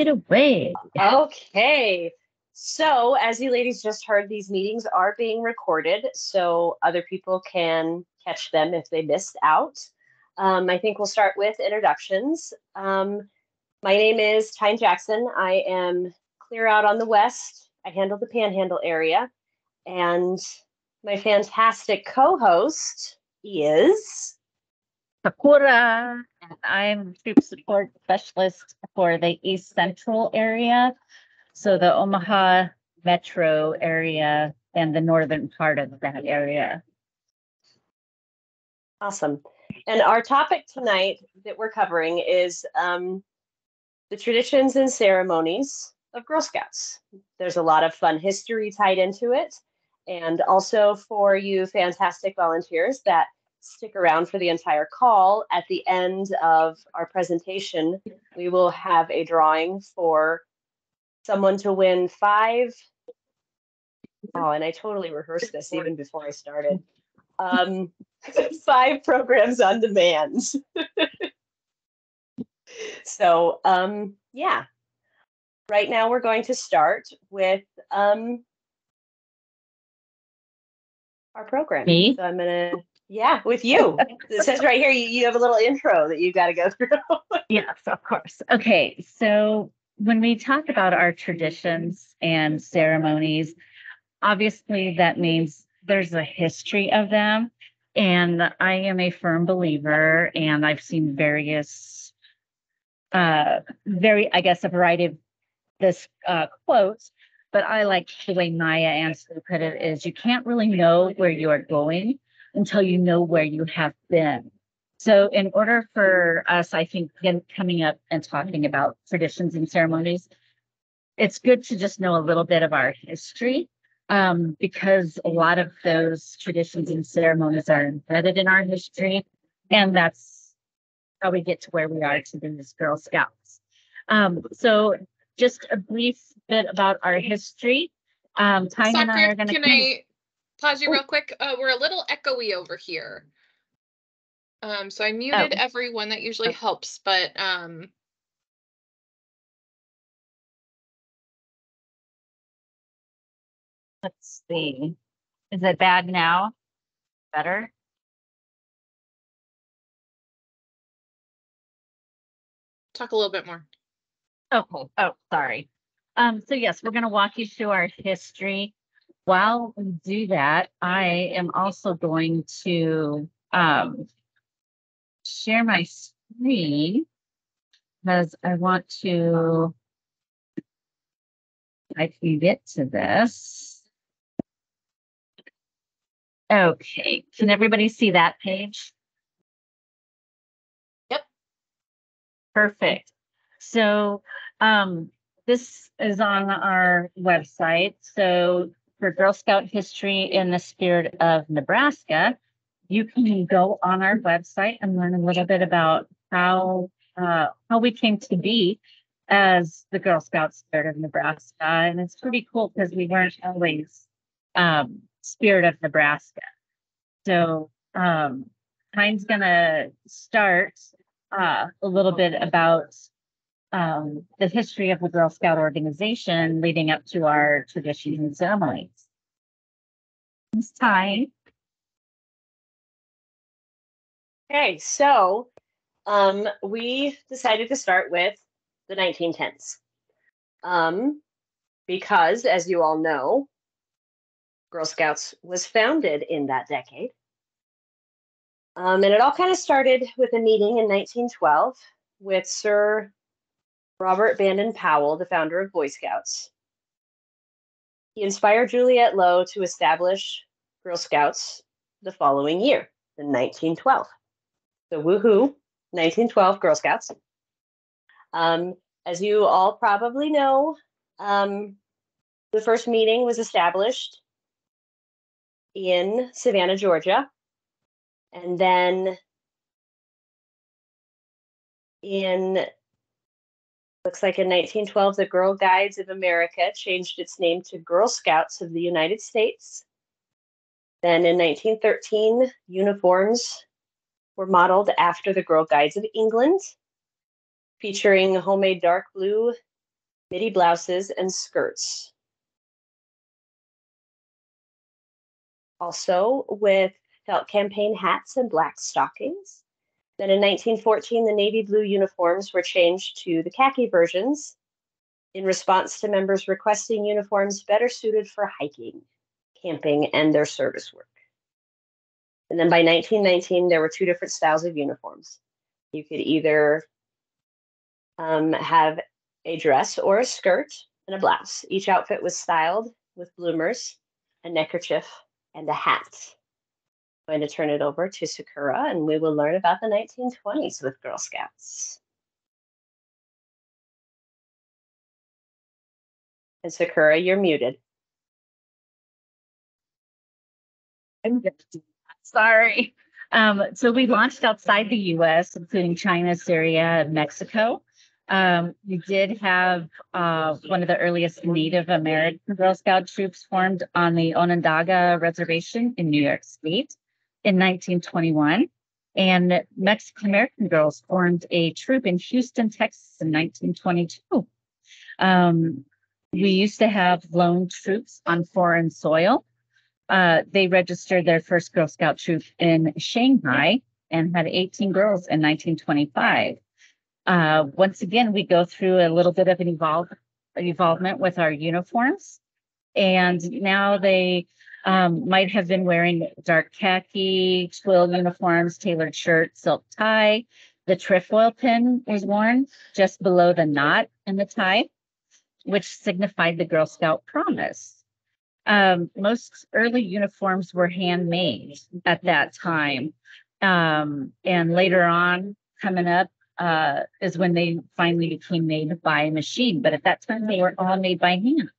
it away. Okay. So, as you ladies just heard, these meetings are being recorded so other people can catch them if they missed out. I think we'll start with introductions. My name is Tyne Jackson. I am clear out on the west. I handle the Panhandle area. And my fantastic co-host is Sakura, and I'm troop support specialist for the East Central area. So the Omaha metro area and the northern part of that area. awesome. And our topic tonight that we're covering is the traditions and ceremonies of Girl Scouts. There's a lot of fun history tied into it. And also for you fantastic volunteers that stick around for the entire call, at the end of our presentation, we will have a drawing for someone to win 5. Oh, and I totally rehearsed this even before I started. 5 programs on demand. So, yeah. Right now we're going to start with our program. Me? So I'm gonna, yeah, with you. It says right here, you have a little intro that you got to go through. Yes, of course. Okay, so when we talk about our traditions and ceremonies, obviously that means there's a history of them. And I am a firm believer, and I've seen various, a variety of this quote, but I like the way Maya Angelou put it is you can't really know where you are going until you know where you have been. So in order for us, I think, coming up and talking about traditions and ceremonies, it's good to just know a little bit of our history, because a lot of those traditions and ceremonies are embedded in our history, and that's how we get to where we are today as Girl Scouts. So just a brief bit about our history. Tyne and I are going to. Can I pause you real quick? We're a little echoey over here. So I muted everyone. That usually helps, but let's see. Is it bad now? Better? Talk a little bit more. Okay. Oh, sorry. So yes, we're going to walk you through our history. While we do that, I am also going to share my screen because I want to, I can get to this. Okay, can everybody see that page? Yep. Perfect. So this is on our website. So for Girl Scout History in the Spirit of Nebraska, you can go on our website and learn a little bit about how we came to be as the Girl Scout Spirit of Nebraska. And it's pretty cool because we weren't always Spirit of Nebraska. So Tyne's gonna start a little bit about the history of the Girl Scout organization leading up to our traditions and ceremonies. It's Tyne. Okay, so we decided to start with the 1910s because, as you all know, Girl Scouts was founded in that decade. And it all kind of started with a meeting in 1912 with Sir Robert Baden-Powell, the founder of Boy Scouts. He inspired Juliette Lowe to establish Girl Scouts the following year, in 1912. So woohoo, 1912 Girl Scouts. As you all probably know, the first meeting was established in Savannah, Georgia. And then looks like in 1912, the Girl Guides of America changed its name to Girl Scouts of the United States. Then in 1913, uniforms were modeled after the Girl Guides of England, featuring homemade dark blue midi blouses, and skirts. Also with felt campaign hats and black stockings. Then in 1914, the navy blue uniforms were changed to the khaki versions in response to members requesting uniforms better suited for hiking, camping, and their service work. And then by 1919, there were two different styles of uniforms. You could either have a dress or a skirt and a blouse. Each outfit was styled with bloomers, a neckerchief, and a hat. I'm going to turn it over to Sakura, and we will learn about the 1920s with Girl Scouts. And Sakura, you're muted. I'm gonna do that. Sorry. So we launched outside the U.S., including China, Syria, and Mexico. We did have one of the earliest Native American Girl Scout troops formed on the Onondaga Reservation in New York State in 1921. And Mexican American girls formed a troop in Houston, Texas in 1922. We used to have lone troops on foreign soil. They registered their first Girl Scout troop in Shanghai and had 18 girls in 1925. Once again, we go through a little bit of an evolvement with our uniforms. And now they might have been wearing dark khaki, twill uniforms, tailored shirt, silk tie. The trefoil pin was worn just below the knot in the tie, which signified the Girl Scout promise. Most early uniforms were handmade at that time. And later on, coming up, is when they finally became made by machine. But at that time, they were all made by hand.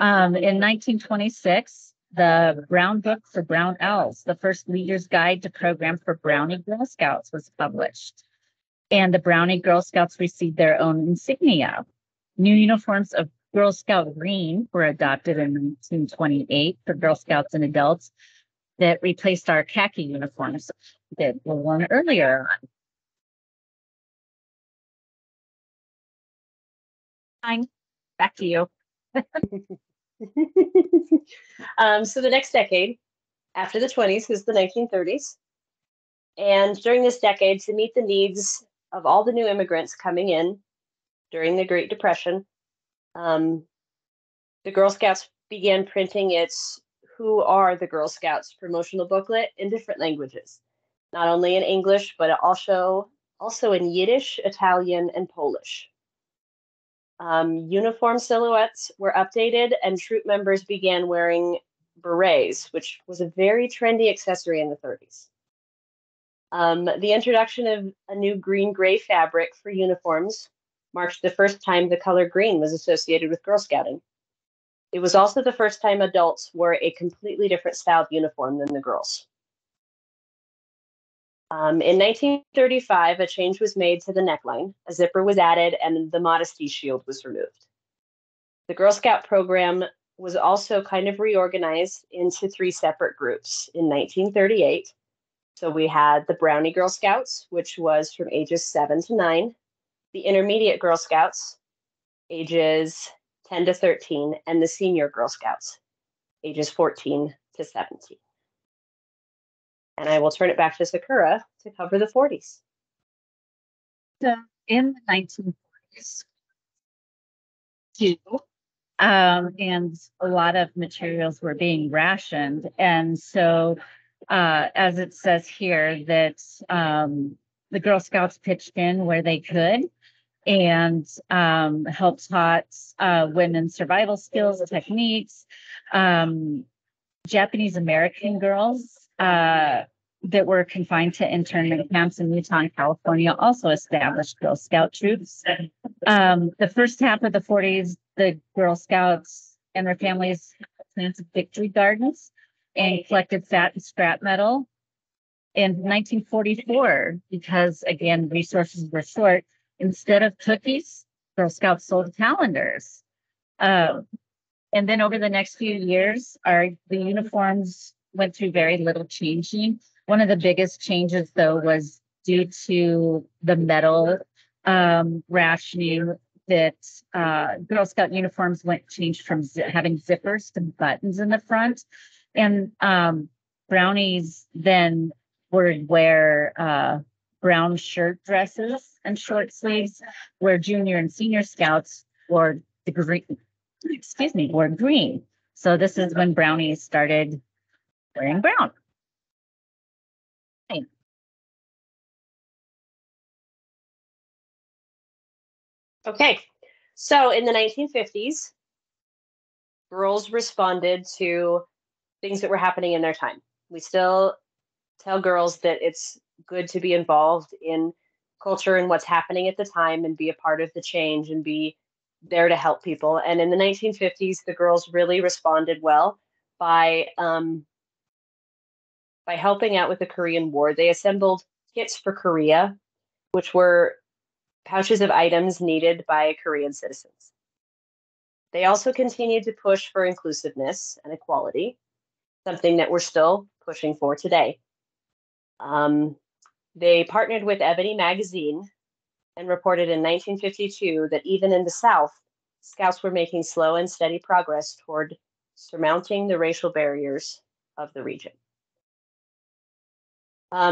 In 1926, the Brown Book for Brown Owls, the first leader's guide to program for Brownie Girl Scouts, was published. And the Brownie Girl Scouts received their own insignia. New uniforms of Girl Scout green were adopted in 1928 for Girl Scouts and adults that replaced our khaki uniforms that were worn earlier. Fine. Back to you. So the next decade after the 20s is the 1930s. And during this decade, to meet the needs of all the new immigrants coming in during the Great Depression, the Girl Scouts began printing its Who Are the Girl Scouts promotional booklet in different languages, not only in English, but also in Yiddish, Italian, and Polish. Uniform silhouettes were updated, and troop members began wearing berets, which was a very trendy accessory in the 30s. The introduction of a new green-gray fabric for uniforms marked the first time the color green was associated with Girl Scouting. It was also the first time adults wore a completely different styled uniform than the girls. In 1935, a change was made to the neckline. A zipper was added, and the modesty shield was removed. The Girl Scout program was also kind of reorganized into three separate groups in 1938. So we had the Brownie Girl Scouts, which was from ages 7 to 9, the Intermediate Girl Scouts, ages 10 to 13, and the Senior Girl Scouts, ages 14 to 17. And I will turn it back to Sakura to cover the 40s. So in the 1940s, too, and a lot of materials were being rationed. And so, as it says here, that the Girl Scouts pitched in where they could and helped taught women survival skills, techniques. Japanese American girls that were confined to internment camps in Utah and California also established Girl Scout troops. The first half of the 40s, the Girl Scouts and their families planted victory gardens and collected fat and scrap metal. In 1944, because again, resources were short, instead of cookies, Girl Scouts sold calendars. And then over the next few years, the uniforms went through very little changing. One of the biggest changes, though, was due to the metal rationing. that Girl Scout uniforms changed from having zippers to buttons in the front. And brownies then would wear brown shirt dresses and short sleeves, where junior and senior scouts wore the green, wore green. So this is when brownies started wearing brown. Okay, so in the 1950s, girls responded to things that were happening in their time. We still tell girls that it's good to be involved in culture and what's happening at the time and be a part of the change and be there to help people. And in the 1950s, the girls really responded well by helping out with the Korean War. They assembled kits for Korea, which were pouches of items needed by Korean citizens. They also continued to push for inclusiveness and equality, something that we're still pushing for today. They partnered with Ebony magazine and reported in 1952 that even in the South, Scouts were making slow and steady progress toward surmounting the racial barriers of the region.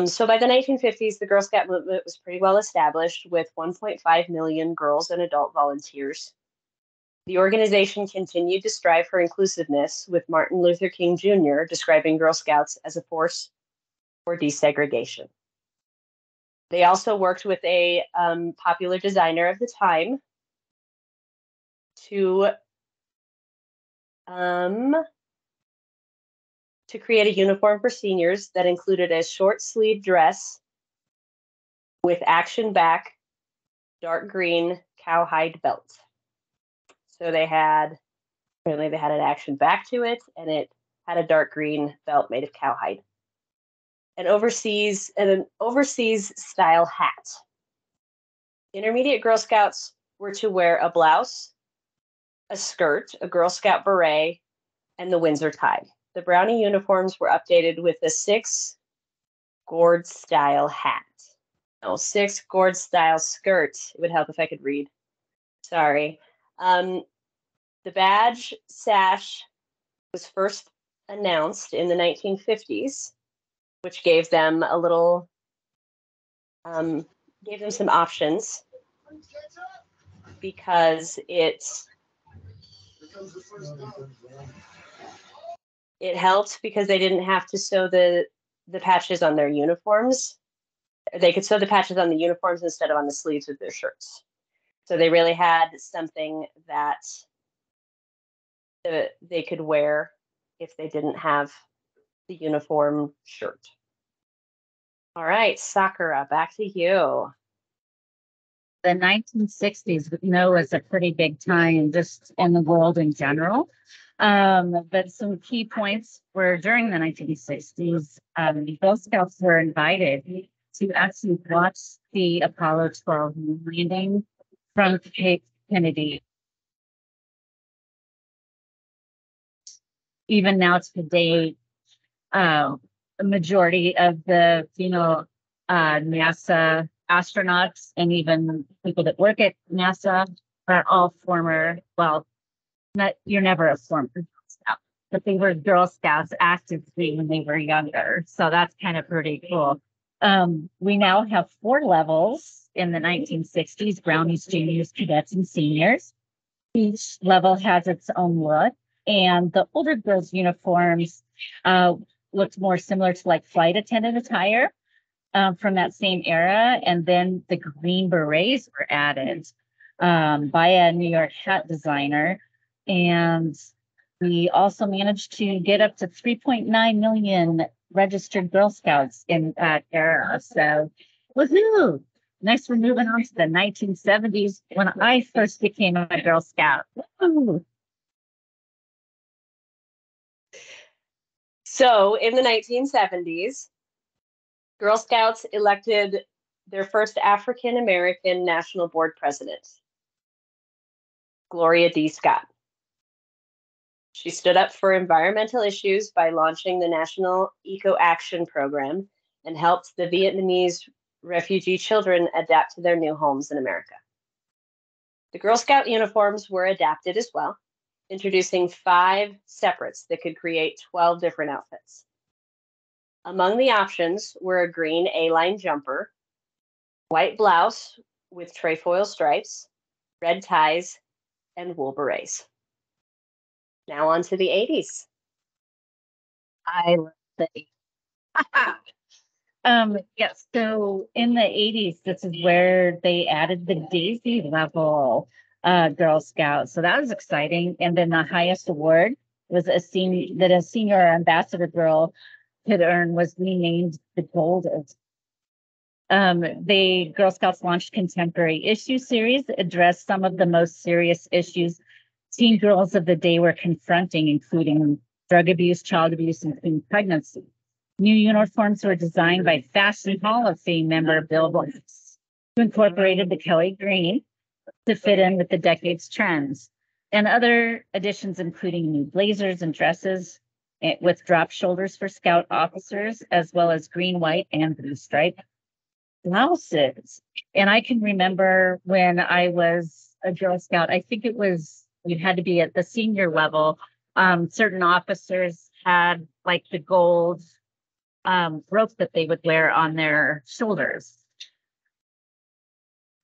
So by the 1950s, the Girl Scout movement was pretty well established with 1.5 million girls and adult volunteers. The organization continued to strive for inclusiveness, with Martin Luther King Jr. describing Girl Scouts as a force for desegregation. They also worked with a popular designer of the time to create a uniform for seniors that included a short sleeve dress with action back, dark green cowhide belt. So apparently they had an action back to it, and it had a dark green belt made of cowhide. An overseas style hat. Intermediate Girl Scouts were to wear a blouse, a skirt, a Girl Scout beret, and the Windsor tie. The Brownie uniforms were updated with a 6 gourd style hat. No, 6 gourd style skirt. It would help if I could read. Sorry. The badge sash was first announced in the 1950s, which gave them a little, gave them some options because it helped because they didn't have to sew the patches on their uniforms. They could sew the patches on the uniforms instead of on the sleeves of their shirts. So they really had something that they could wear if they didn't have the uniform shirt. All right, Sakura, back to you. The 1960s, we know, was a pretty big time just in the world in general. But some key points were during the 1960s, Girl Scouts were invited to actually watch the Apollo 12 moon landing from Cape Kennedy. Even now today, a majority of the NASA astronauts and even people that work at NASA are all former, you're never a former Girl Scout, but they were Girl Scouts actively when they were younger. So that's kind of pretty cool. We now have 4 levels in the 1960s: Brownies, Juniors, Cadets, and Seniors. Each level has its own look, and the older girls' uniforms looked more similar to like flight attendant attire from that same era. And then the green berets were added by a New York hat designer. And we also managed to get up to 3.9 million registered Girl Scouts in that era. So, woohoo! Next, we're moving on to the 1970s when I first became a Girl Scout. Woo! So in the 1970s, Girl Scouts elected their first African American National Board president, Gloria D. Scott. She stood up for environmental issues by launching the National Eco Action Program and helped the Vietnamese refugee children adapt to their new homes in America. The Girl Scout uniforms were adapted as well, introducing 5 separates that could create 12 different outfits. Among the options were a green A-line jumper, white blouse with trefoil stripes, red ties, and wool berets. Now on to the 80s. I love the yes, so in the 80s, this is where they added the Daisy level Girl Scout. So that was exciting. And then the highest award was a senior ambassador girl could earn was renamed the Gold. The Girl Scouts launched contemporary issue series, addressed some of the most serious issues teen girls of the day were confronting, including drug abuse, child abuse, and teen pregnancy. New uniforms were designed by Fashion Hall of Fame member Bill Blass, who incorporated the Kelly green to fit in with the decade's trends, and other additions, including new blazers and dresses with drop shoulders for Scout officers, as well as green, white, and blue stripe blouses. And I can remember when I was a Girl Scout, I think it was, you had to be at the senior level. Certain officers had like the gold rope that they would wear on their shoulders.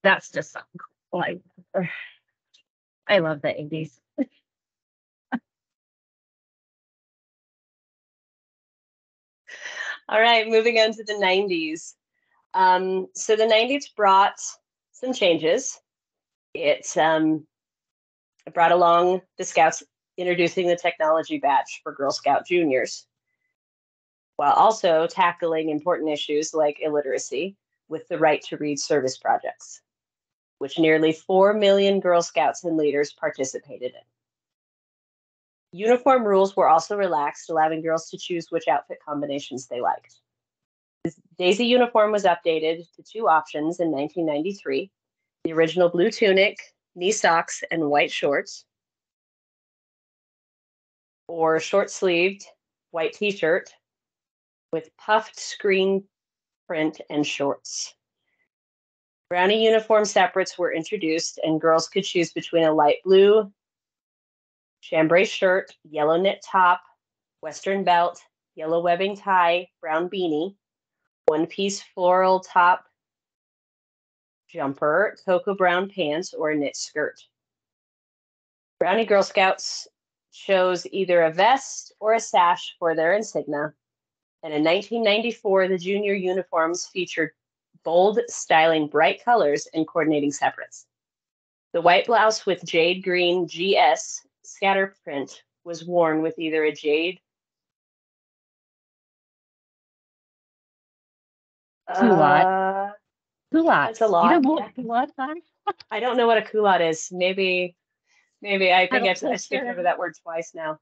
That's just something cool. I love the 80s. All right, moving on to the 90s. So the 90s brought some changes. It brought along the Scouts introducing the technology badge for Girl Scout juniors, while also tackling important issues like illiteracy with the Right to Read service projects, which nearly 4 million Girl Scouts and leaders participated in. Uniform rules were also relaxed, allowing girls to choose which outfit combinations they liked. The Daisy uniform was updated to 2 options in 1993, the original blue tunic, knee socks, and white shorts, or short-sleeved white t-shirt with puffed screen print and shorts. Brownie uniform separates were introduced, and girls could choose between a light blue chambray shirt, yellow knit top, western belt, yellow webbing tie, brown beanie, one-piece floral top, jumper, cocoa brown pants, or a knit skirt. Brownie Girl Scouts chose either a vest or a sash for their insignia. And in 1994, the junior uniforms featured bold styling, bright colors, and coordinating separates. The white blouse with jade green GS scatter print was worn with either a jade Culotte. That's a lot. You don't know what culottes are? I don't know what a culotte is. Maybe I think I've skipped over that word twice now.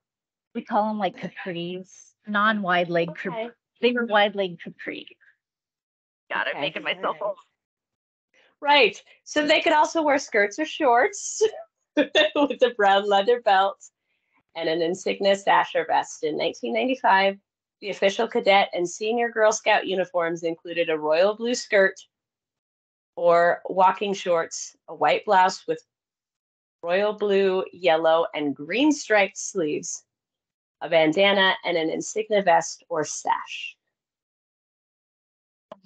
We call them like capris, non-wide leg capris. They were wide leg capris. Got it, making myself old. Right. So they could also wear skirts or shorts with a brown leather belt and an insignia sash or vest. In 1995, the official cadet and senior Girl Scout uniforms included a royal blue skirt or walking shorts, a white blouse with royal blue, yellow, and green striped sleeves, a bandana, and an insignia vest or sash.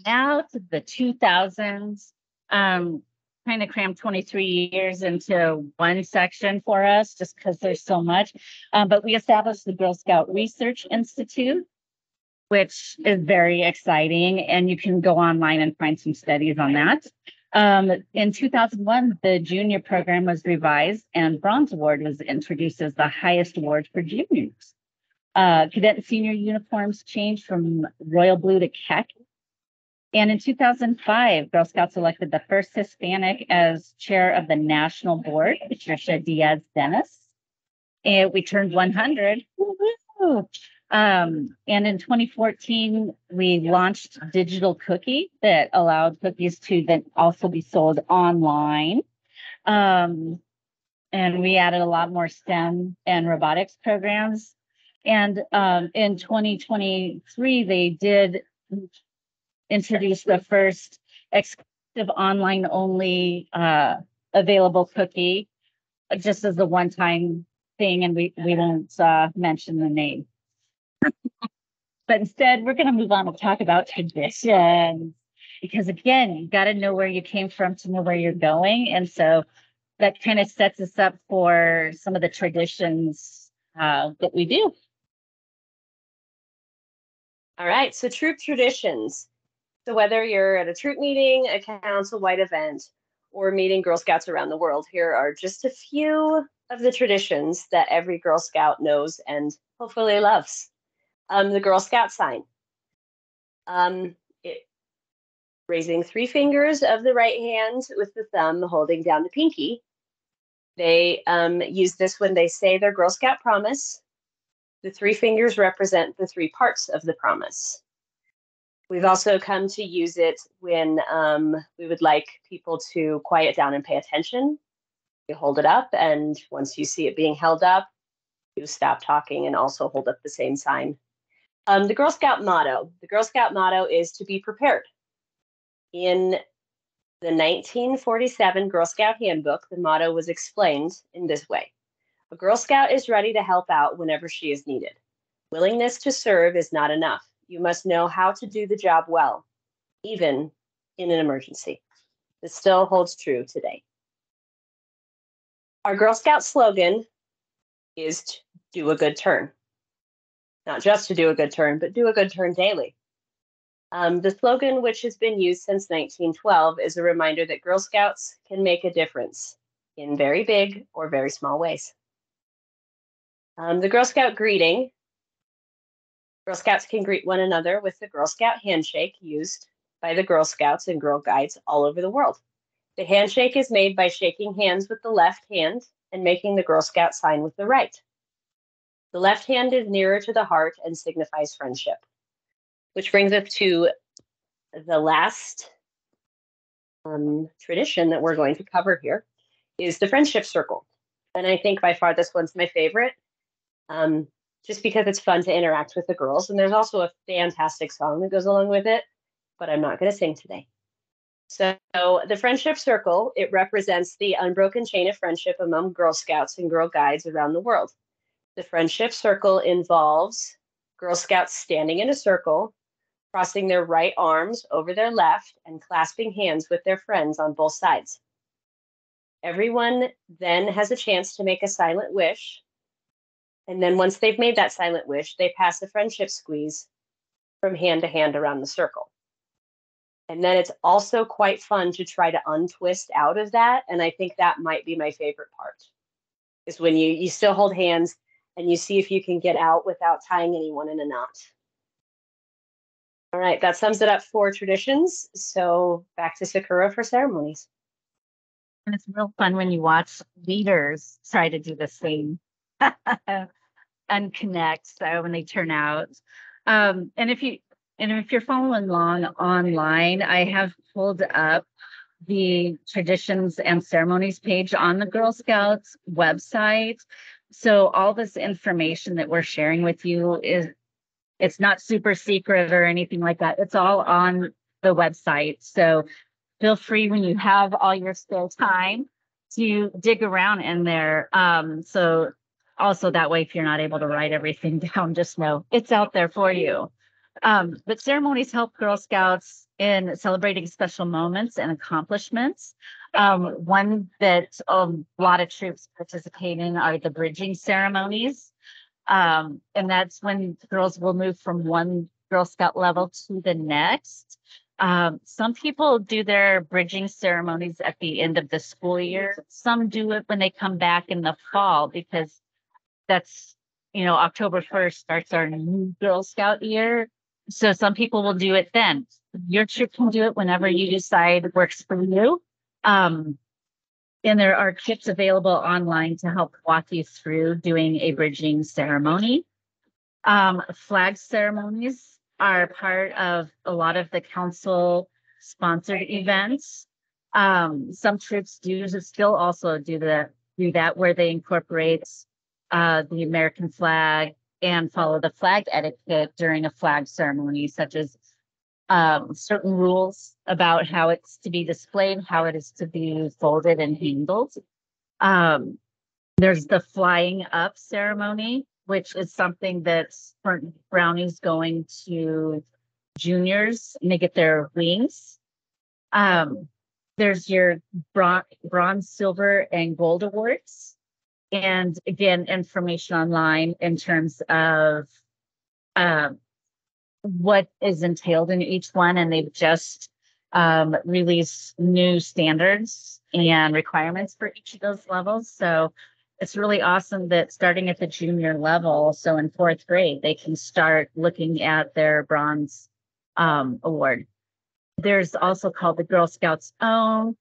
Now to the 2000s, kind of crammed 23 years into one section for us just because there's so much. But we established the Girl Scout Research Institute, which is very exciting. And you can go online and find some studies on that. In 2001, the junior program was revised and Bronze Award was introduced as the highest award for juniors. Cadet and senior uniforms changed from royal blue to khaki. And in 2005, Girl Scouts elected the first Hispanic as chair of the national board, Patricia Diaz-Dennis. And we turned 100. Woo-hoo. And in 2014, we launched Digital Cookie that allowed cookies to then also be sold online. And we added a lot more STEM and robotics programs. And in 2023, they did introduce the first exclusive online only available cookie, just as a one-time thing, and we won't mention the name. But instead, we're going to move on to talk about traditions, because again, you got to know where you came from to know where you're going, and so that kind of sets us up for some of the traditions that we do. All right, so troop traditions. So whether you're at a troop meeting, a council-wide event, or meeting Girl Scouts around the world, here are just a few of the traditions that every Girl Scout knows and hopefully loves. The Girl Scout sign. Raising 3 fingers of the right hand with the thumb holding down the pinky. They use this when they say their Girl Scout promise. The 3 fingers represent the 3 parts of the promise. We've also come to use it when we would like people to quiet down and pay attention. You hold it up, and once you see it being held up, you stop talking and also hold up the same sign. The Girl Scout motto. The Girl Scout motto is to be prepared. In the 1947 Girl Scout Handbook, the motto was explained in this way. A Girl Scout is ready to help out whenever she is needed. Willingness to serve is not enough. You must know how to do the job well, even in an emergency. This still holds true today. Our Girl Scout slogan is to do a good turn. Not just to do a good turn, but do a good turn daily. The slogan, which has been used since 1912, is a reminder that Girl Scouts can make a difference in very big or very small ways. The Girl Scout greeting. Girl Scouts can greet one another with the Girl Scout handshake used by the Girl Scouts and Girl Guides all over the world. The handshake is made by shaking hands with the left hand and making the Girl Scout sign with the right. The left hand is nearer to the heart and signifies friendship. Which brings us to the last tradition that we're going to cover here is the friendship circle. And I think by far this one's my favorite, just because it's fun to interact with the girls. And there's also a fantastic song that goes along with it, but I'm not going to sing today. So the friendship circle, it represents the unbroken chain of friendship among Girl Scouts and Girl Guides around the world. The friendship circle involves Girl Scouts standing in a circle, crossing their right arms over their left, and clasping hands with their friends on both sides. Everyone then has a chance to make a silent wish. And then once they've made that silent wish, they pass a friendship squeeze from hand to hand around the circle. And then it's also quite fun to try to untwist out of that. And I think that might be my favorite part, is when you still hold hands and you see if you can get out without tying anyone in a knot. All right, that sums it up for traditions. So back to Sakura for ceremonies. And it's real fun when you watch leaders try to do the same and connect. So when they turn out, and if you're following along online, I have pulled up the traditions and ceremonies page on the Girl Scouts website. So all this information that we're sharing with you it's not super secret or anything like that. It's all on the website. So feel free when you have all your spare time to dig around in there. So also that way, if you're not able to write everything down, just know it's out there for you. But ceremonies help Girl Scouts in celebrating special moments and accomplishments. One that a lot of troops participate in are the bridging ceremonies. And that's when girls will move from one Girl Scout level to the next. Some people do their bridging ceremonies at the end of the school year. Some do it when they come back in the fall, because that's, October 1st starts our new Girl Scout year. So some people will do it then. Your troop can do it whenever you decide works for you. And there are kits available online to help walk you through doing a bridging ceremony. Flag ceremonies are part of a lot of the council sponsored events. Some troops still also do that where they incorporate the American flag and follow the flag etiquette during a flag ceremony, such as certain rules about how it's to be displayed, how it is to be folded and handled. Um, there's the flying up ceremony, which is something that's for brownies going to juniors and they get their wings. There's your bronze, silver, and gold awards. And again, information online in terms of um, what is entailed in each one. And they've just released new standards and requirements for each of those levels. So it's really awesome that starting at the junior level, so in fourth grade, they can start looking at their bronze award. There's also called the Girl Scouts Own,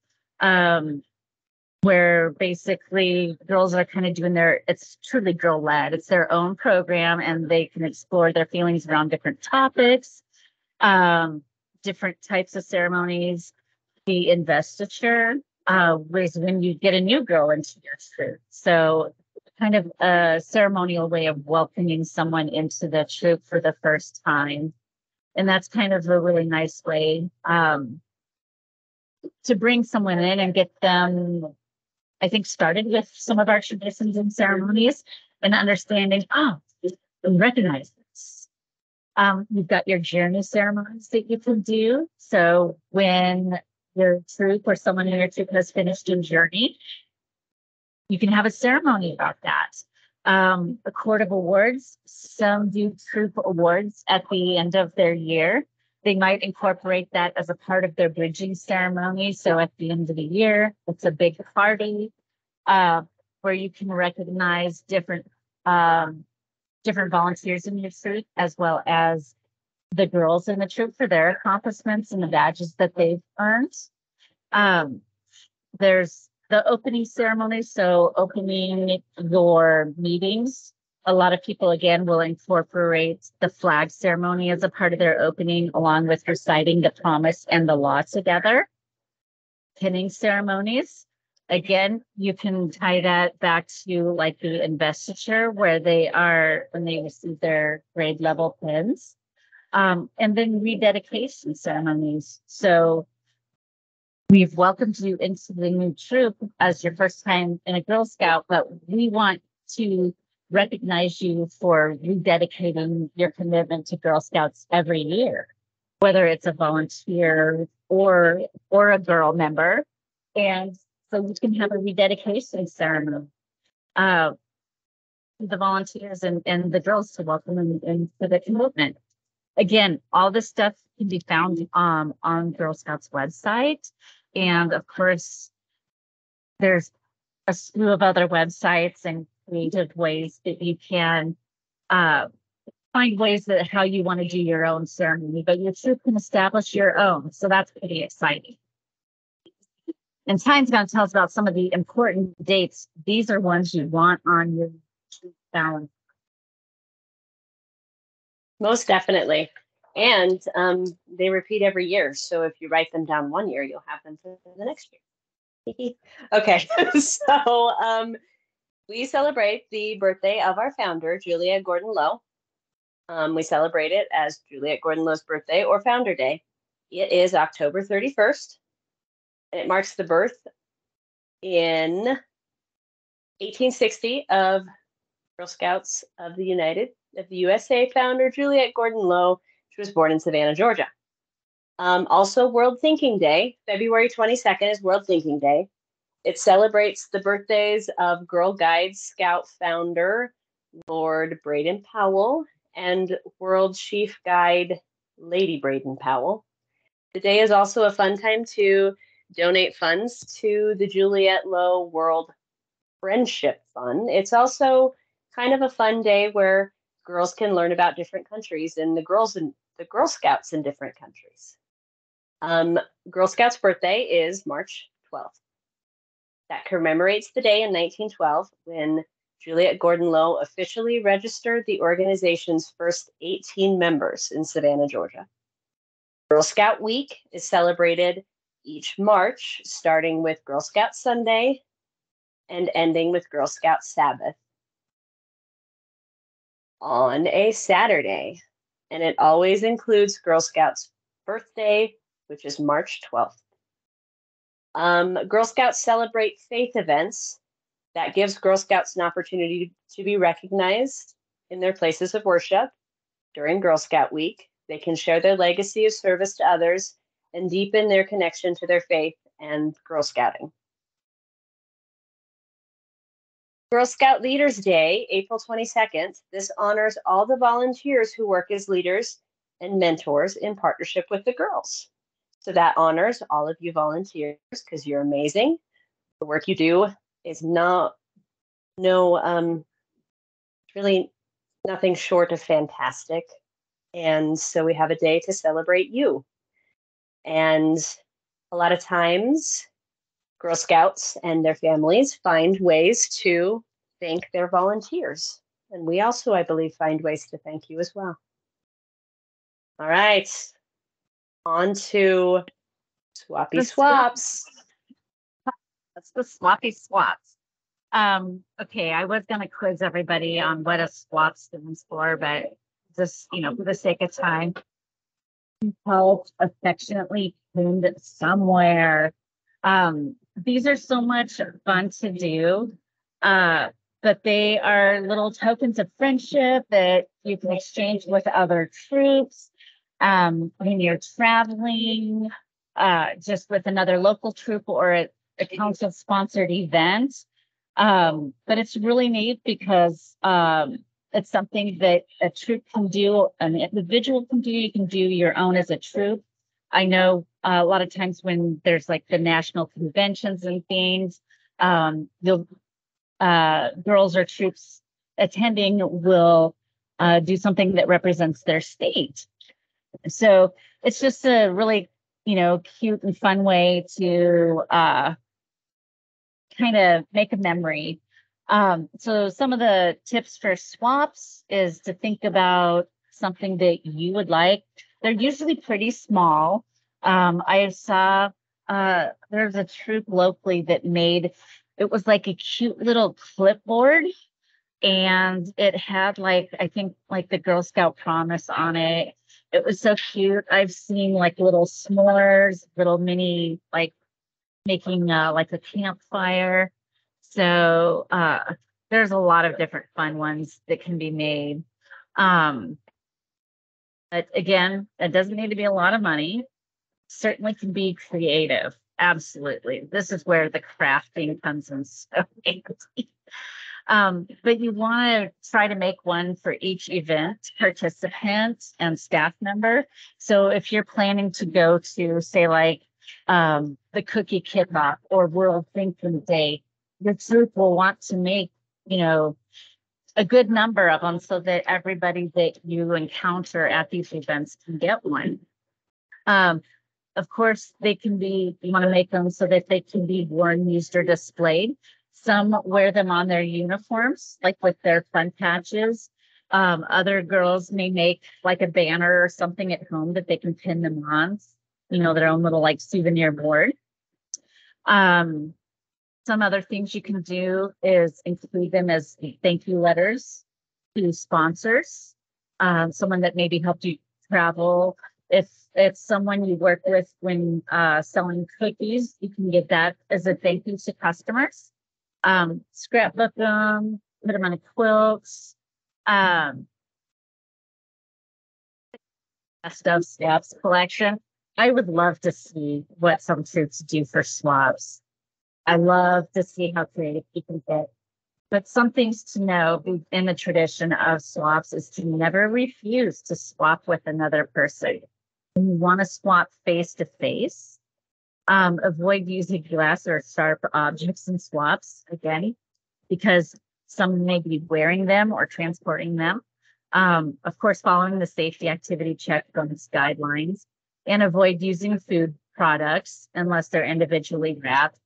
where basically girls are kind of doing it's truly girl led. It's their own program and they can explore their feelings around different topics, different types of ceremonies. The investiture was when you get a new girl into your troop. So kind of a ceremonial way of welcoming someone into the troop for the first time. And that's kind of a really nice way to bring someone in and get them, I think, started with some of our traditions and ceremonies and understanding, we recognize this. You've got your journey ceremonies that you can do. So when your troop or someone in your troop has finished a journey, you can have a ceremony about that. A court of awards, some do troop awards at the end of their year. They might incorporate that as a part of their bridging ceremony. So at the end of the year, it's a big party where you can recognize different volunteers in your troop, as well as the girls in the troop for their accomplishments and the badges that they've earned. There's the opening ceremony, so opening your meetings. A lot of people, again, will incorporate the flag ceremony as a part of their opening, along with reciting the promise and the law together. Pinning ceremonies. Again, you can tie that back to like the investiture where when they receive their grade level pins. And then rededication ceremonies. So we've welcomed you into the new troop as your first time in a Girl Scout, but we want to recognize you for rededicating your commitment to Girl Scouts every year, whether it's a volunteer or a girl member. And so we can have a rededication ceremony to the volunteers and the girls to welcome them into the commitment. Again, all this stuff can be found on Girl Scouts website. And of course, there's a slew of other websites and creative ways that you can find ways that how you want to do your own ceremony, but your troop can establish your own. So that's pretty exciting. And Tyne's going to tell us about some of the important dates. These are ones you want on your troop calendar. Most definitely. And they repeat every year. So if you write them down one year, you'll have them for the next year. Okay, so we celebrate the birthday of our founder, Juliet Gordon Low. We celebrate it as Juliet Gordon Low's birthday or Founder Day. It is October 31st. And it marks the birth in 1860 of Girl Scouts of the USA founder Juliet Gordon Low. She was born in Savannah, Georgia. Also, World Thinking Day. February 22nd is World Thinking Day. It celebrates the birthdays of Girl Guide Scout founder Lord Braden Powell and World Chief Guide Lady Braden Powell. The day is also a fun time to donate funds to the Juliet Low World Friendship Fund. It's also kind of a fun day where girls can learn about different countries and the Girl Scouts in different countries. Girl Scouts' birthday is March 12th. That commemorates the day in 1912 when Juliet Gordon Low officially registered the organization's first 18 members in Savannah, Georgia. Girl Scout Week is celebrated each March, starting with Girl Scout Sunday and ending with Girl Scout Sabbath on a Saturday. And it always includes Girl Scouts birthday, which is March 12th. Girl Scouts celebrate faith events. That gives Girl Scouts an opportunity to be recognized in their places of worship during Girl Scout Week. They can share their legacy of service to others and deepen their connection to their faith and Girl Scouting. Girl Scout Leaders Day, April 22nd. This honors all the volunteers who work as leaders and mentors in partnership with the girls. So that honors all of you volunteers because you're amazing. The work you do is really nothing short of fantastic. And so we have a day to celebrate you. And a lot of times, Girl Scouts and their families find ways to thank their volunteers. And we also, I believe, find ways to thank you as well. All right, on to Swappy Swaps. That's the Swappy Swaps. Okay, I was going to quiz everybody on what a swap stands for, but just, for the sake of time, helped affectionately pinned somewhere. These are so much fun to do, but they are little tokens of friendship that you can exchange with other troops when you're traveling, just with another local troop or a council-sponsored event. But it's really neat because it's something that a troop can do, an individual can do. You can do your own as a troop. I know a lot of times when there's like the national conventions and things, the girls or troops attending will do something that represents their state. So it's just a really, cute and fun way to kind of make a memory. So some of the tips for swaps is to think about something that you would like. They're usually pretty small. I saw there's a troop locally that it was like a cute little clipboard, and it had I think the Girl Scout promise on it. It was so cute. I've seen like little s'mores, little mini making like a campfire. So there's a lot of different fun ones that can be made. But again, it doesn't need to be a lot of money. Certainly can be creative. Absolutely. This is where the crafting comes in so handy. But you want to try to make one for each event participant and staff member. So if you're planning to go to, say, the cookie kickoff or World Thinking Day, your troop will want to make, a good number of them so that everybody that you encounter at these events can get one. Of course, you want to make them so that they can be worn, used, or displayed. Some wear them on their uniforms, like with their fun patches. Other girls may make like a banner or something at home that they can pin them on, their own little souvenir board. Some other things you can do is include them as thank you letters to sponsors, someone that maybe helped you travel. If it's someone you work with when selling cookies, you can get that as a thank you to customers. Scrapbook them, put them on a quilt. Best of swaps collection. I would love to see what some troops do for swaps. I love to see how creative you can get. But some things to know in the tradition of swaps is to never refuse to swap with another person. When you want to swap face to face, avoid using glass or sharp objects in swaps, again, because someone may be wearing them or transporting them. Of course, following the safety activity checkpoints guidelines, and avoid using food products unless they're individually wrapped.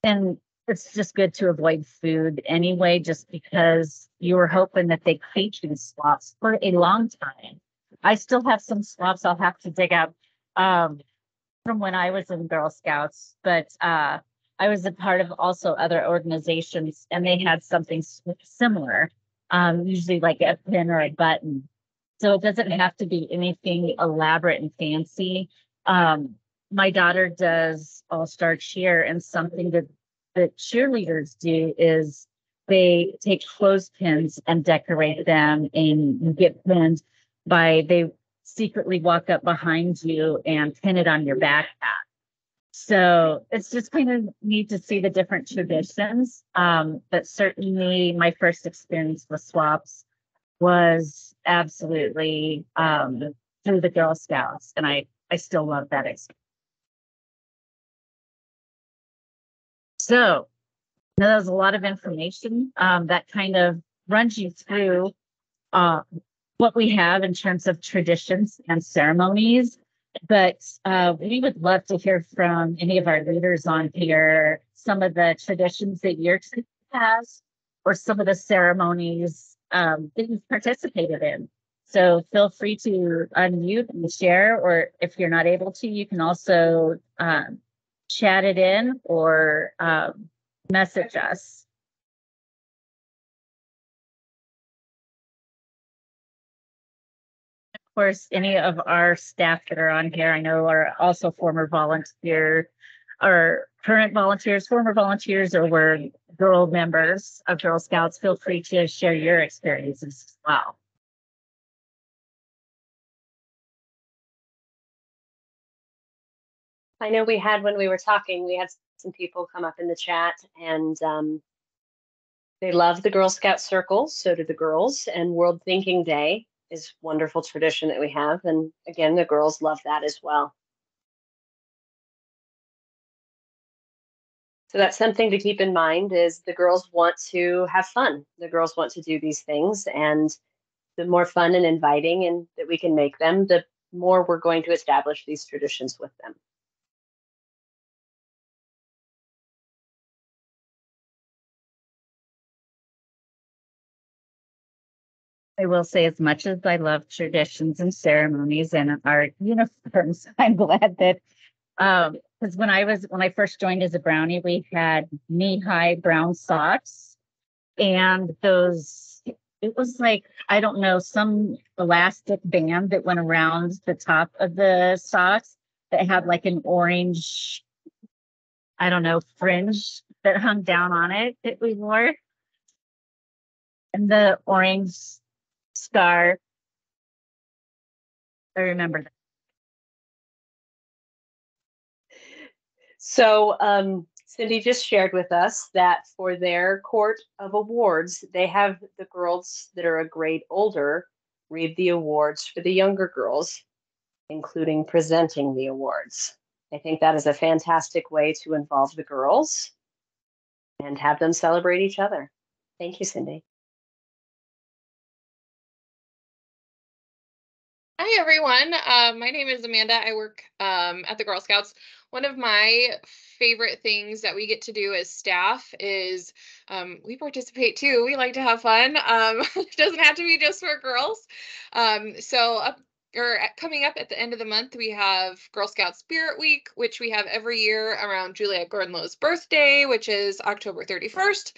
And it's just good to avoid food anyway, just because you were hoping that they keep these swaps for a long time. I still have some swaps I'll have to dig up from when I was in Girl Scouts, but I was a part of also other organizations, and they had something similar, usually like a pin or a button. So it doesn't have to be anything elaborate and fancy. My daughter does all-star cheer, and something that the cheerleaders do is they take clothespins and decorate them and get pinned by they secretly walk up behind you and pin it on your backpack. So it's just kind of neat to see the different traditions. But certainly my first experience with swaps was absolutely through the Girl Scouts, and I still love that experience. So now that was a lot of information that kind of runs you through what we have in terms of traditions and ceremonies. But we would love to hear from any of our leaders on here, some of the traditions that your team has, or some of the ceremonies that you've participated in. So feel free to unmute and share, or if you're not able to, you can also chat it in or message us. Of course, any of our staff that are on here, I know are also former volunteer or current volunteers, former volunteers, or were girl members of Girl Scouts. Feel free to share your experiences as well. I know we had, when we were talking, we had some people come up in the chat, and they love the Girl Scout circles. So do the girls. And World Thinking Day is a wonderful tradition that we have. And again, the girls love that as well. So that's something to keep in mind, is the girls want to have fun. The girls want to do these things, and the more fun and inviting and that we can make them, the more we're going to establish these traditions with them. I will say, as much as I love traditions and ceremonies and our uniforms, I'm glad that because when I first joined as a brownie, we had knee-high brown socks, and those, it was like, I don't know, some elastic band that went around the top of the socks that had like an orange, I don't know, fringe that hung down on it that we wore, and the orange scarf. I remember that. So Cindy just shared with us that for their court of awards, they have the girls that are a grade older read the awards for the younger girls, including presenting the awards. I think that is a fantastic way to involve the girls and have them celebrate each other. Thank you, Cindy. Hi, everyone. My name is Amanda. I work at the Girl Scouts. One of my favorite things that we get to do as staff is we participate too. We like to have fun. It doesn't have to be just for girls. Coming up at the end of the month, we have Girl Scout Spirit Week, which we have every year around Juliette Gordon-Low's birthday, which is October 31st.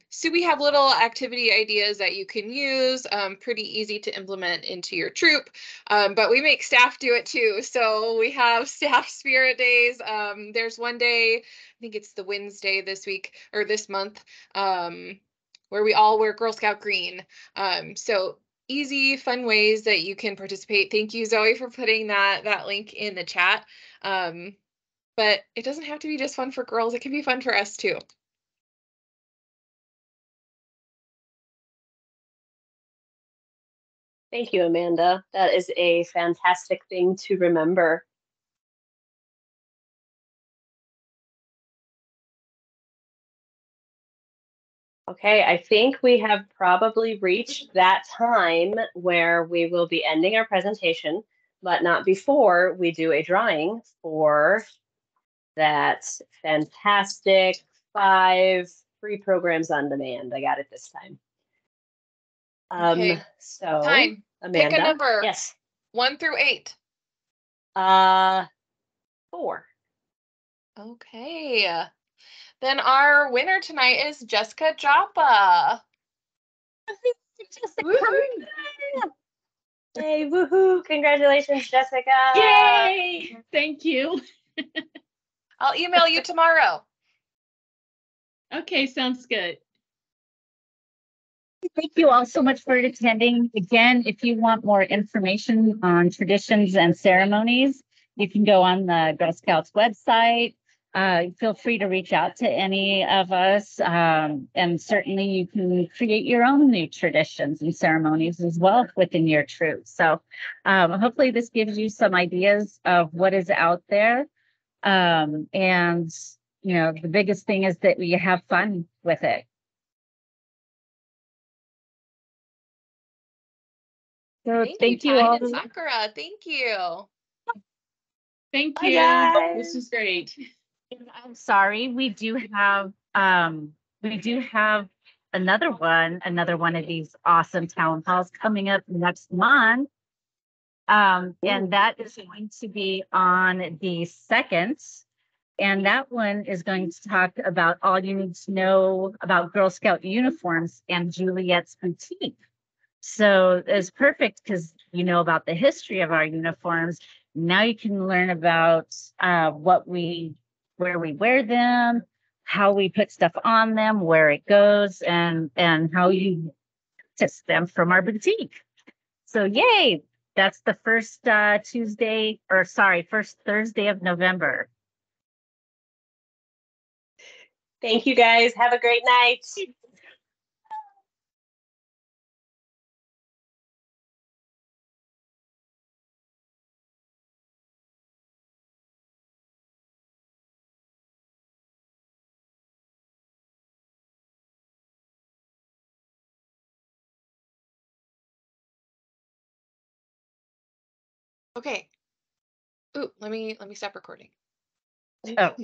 So we have little activity ideas that you can use, pretty easy to implement into your troop, but we make staff do it too. So we have staff spirit days. There's one day, I think it's the Wednesday this week or this month, where we all wear Girl Scout green. So easy, fun ways that you can participate. Thank you, Zoe, for putting that link in the chat. But it doesn't have to be just fun for girls. It can be fun for us too. Thank you, Amanda. That is a fantastic thing to remember. Okay, I think we have probably reached that time where we will be ending our presentation, but not before we do a drawing for that fantastic 5 free programs on demand. I got it this time. Okay. So Time. Amanda, Pick a number. Yes. 1 through 8. 4. Okay. Then our winner tonight is Jessica Joppa. Yay, woohoo! Congratulations, Jessica. Yay! Thank you. I'll email you tomorrow. Okay, sounds good. Thank you all so much for attending. Again, if you want more information on traditions and ceremonies, you can go on the Girl Scouts website. Feel free to reach out to any of us. And certainly you can create your own new traditions and ceremonies as well within your troop. So hopefully this gives you some ideas of what is out there. And, you know, the biggest thing is that we have fun with it. So thank you Ty all. and Sakura. Thank you. Thank Bye, you. guys. This is great. I'm sorry, we do have another one of these awesome town halls coming up next month. And that is going to be on the 2nd. And that one is going to talk about all you need to know about Girl Scout uniforms and Juliet's boutique. So it's perfect because you know about the history of our uniforms. Now you can learn about where we wear them, how we put stuff on them, where it goes, and how you test them from our boutique. So yay! That's the first first Thursday of November. Thank you, guys. Have a great night. Okay. Ooh, let me stop recording. Oh.